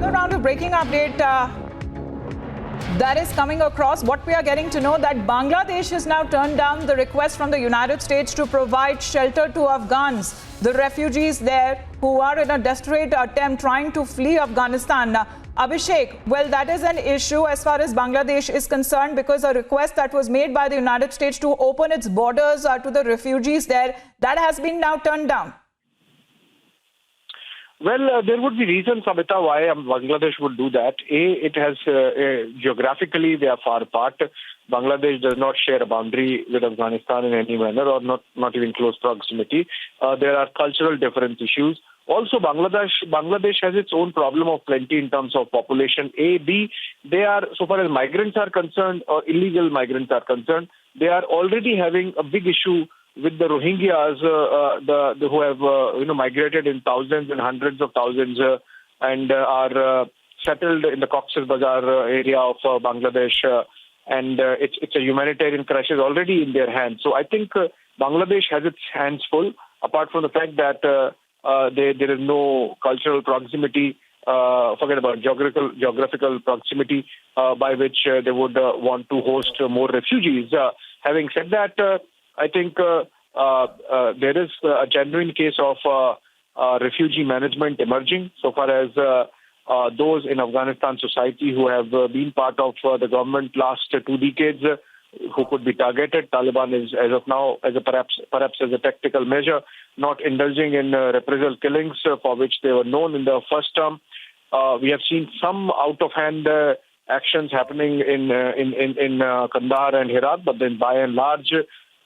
another round of breaking update that is coming across. What we are getting to know that Bangladesh has now turned down the request from the United States to provide shelter to Afghans, the refugees there who are in a desperate attempt trying to flee Afghanistan. Abhishek, well, that is an issue as far as Bangladesh is concerned, because a request that was made by the United States to open its borders to the refugees there, that has been now turned down. Well, there would be reasons, Amita, why Bangladesh would do that. It has geographically they are far apart. Bangladesh does not share a boundary with Afghanistan in any manner, or not even close proximity. There are cultural difference issues. Also, Bangladesh has its own problem of plenty in terms of population. B, they are, so far as migrants are concerned, or illegal migrants are concerned, they are already having a big issue with the Rohingyas, who have migrated in thousands and hundreds of thousands and are settled in the Cox's Bazar area of Bangladesh, and it's a humanitarian crisis already in their hands. So I think Bangladesh has its hands full. Apart from the fact that there is no cultural proximity, forget about geographical proximity by which they would want to host more refugees. Having said that, I think there is a genuine case of refugee management emerging, so far as those in Afghanistan society who have been part of the government last 2 decades, who could be targeted. Taliban is, as of now, perhaps as a tactical measure, not indulging in reprisal killings for which they were known in the first term. We have seen some out-of-hand actions happening in Kandahar and Herat, but then by and large,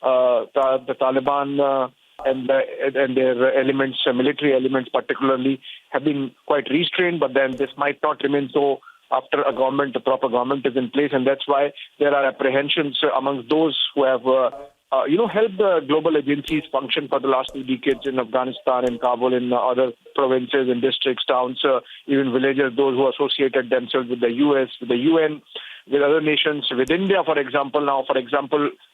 the Taliban and their elements, military elements particularly, have been quite restrained. But then this might not remain so after a proper government is in place, and that's why there are apprehensions amongst those who have, helped the global agencies function for the last 2 decades in Afghanistan, in Kabul, in other provinces and districts, towns, even villages. Those who associated themselves with the US, with the UN, with other nations, with India, for example. Now,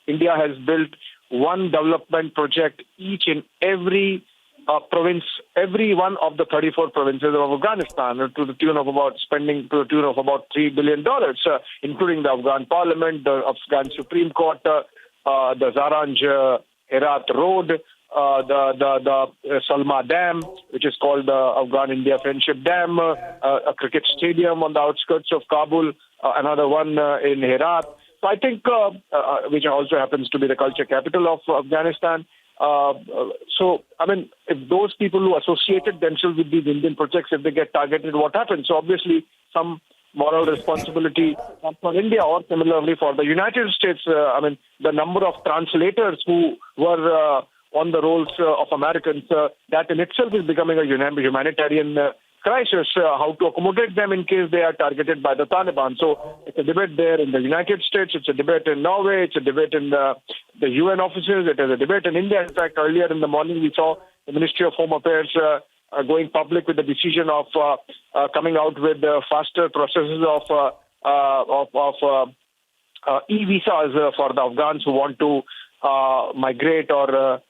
India has built one development project each in every province, every one of the 34 provinces of Afghanistan, to the tune of about $3 billion, including the Afghan Parliament, the Afghan Supreme Court, the Zaranj Herat Road, the Salma Dam, which is called the Afghan-India Friendship Dam, a cricket stadium on the outskirts of Kabul, another one in Herat. So I think, which also happens to be the culture capital of Afghanistan. So, I mean, if those people who associated themselves with these Indian projects, if they get targeted, what happens? So obviously, some moral responsibility comes for India, or similarly for the United States. The number of translators who were on the roles of Americans, that in itself is becoming a humanitarian crisis, how to accommodate them in case they are targeted by the Taliban. So it's a debate there in the United States, it's a debate in Norway, it's a debate in the UN offices, it is a debate in India. In fact, earlier in the morning we saw the Ministry of Home Affairs going public with the decision of coming out with faster processes of e-visas for the Afghans who want to migrate or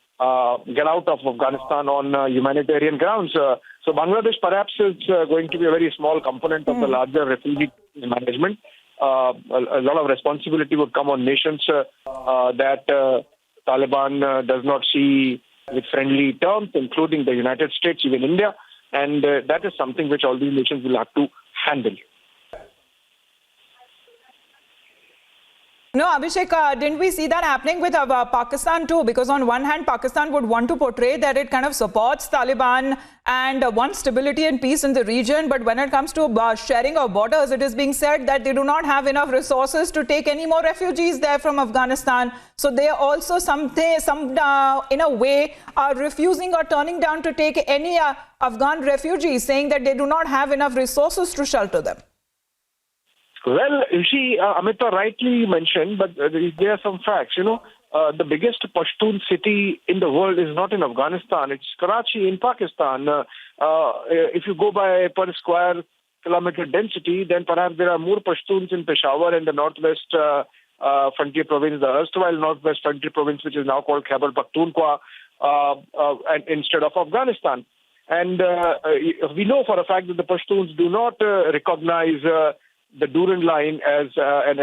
get out of Afghanistan on humanitarian grounds. So Bangladesh perhaps is going to be a very small component of the larger refugee management. A lot of responsibility would come on nations that Taliban does not see with friendly terms, including the United States, even India. And that is something which all these nations will have to handle. No, Abhishek, didn't we see that happening with Pakistan too? Because on one hand, Pakistan would want to portray that it kind of supports Taliban and wants stability and peace in the region. But when it comes to sharing of borders, it is being said that they do not have enough resources to take any more refugees there from Afghanistan. So they are also in a way, are refusing or turning down to take any Afghan refugees, saying that they do not have enough resources to shelter them. Well, Amita rightly mentioned, but there are some facts. The biggest Pashtun city in the world is not in Afghanistan. It's Karachi in Pakistan. If you go by per square kilometer density, then perhaps there are more Pashtuns in Peshawar and the northwest frontier province, the erstwhile northwest frontier province, which is now called Khyber Pakhtunkhwa, and instead of Afghanistan. And we know for a fact that the Pashtuns do not recognize the Durand line as an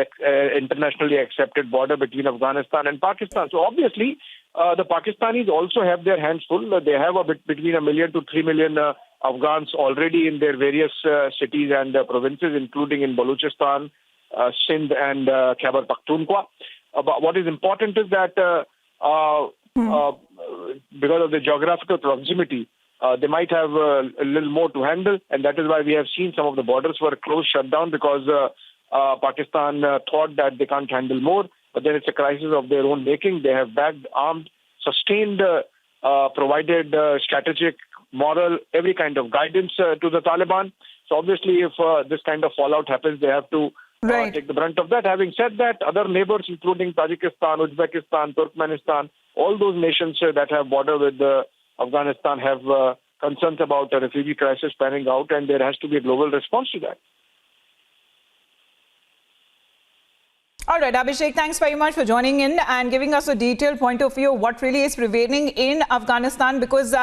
internationally accepted border between Afghanistan and Pakistan. So obviously, the Pakistanis also have their hands full. They have between 1 million to 3 million Afghans already in their various cities and provinces, including in Balochistan, Sindh and Khyber Pakhtunkhwa. But what is important is that because of the geographical proximity, they might have a little more to handle, and that is why we have seen some of the borders were closed, shut down, because Pakistan thought that they can't handle more. But then it's a crisis of their own making. They have backed, armed, sustained, provided strategic, moral, every kind of guidance to the Taliban. So obviously, if this kind of fallout happens, they have to take the brunt of that. Having said that, other neighbors, including Tajikistan, Uzbekistan, Turkmenistan, all those nations that have border with Afghanistan have concerns about the refugee crisis panning out, and there has to be a global response to that. All right, Abhishek, thanks very much for joining in and giving us a detailed point of view of what really is prevailing in Afghanistan, because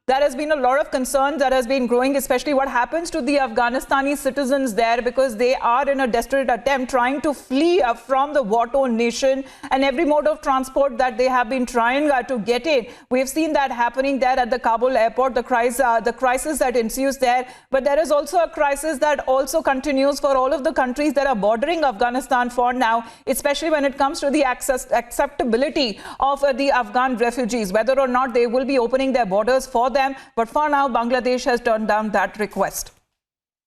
there has been a lot of concern that has been growing, especially what happens to the Afghanistani citizens there, because they are in a desperate attempt trying to flee from the war-torn nation, and every mode of transport that they have been trying to get in. We've seen that happening there at the Kabul airport, the crisis that ensues there. But there is also a crisis that also continues for all of the countries that are bordering Afghanistan for now, especially when it comes to the acceptability of the Afghan refugees, whether or not they will be opening their borders for them. But for now, Bangladesh has turned down that request.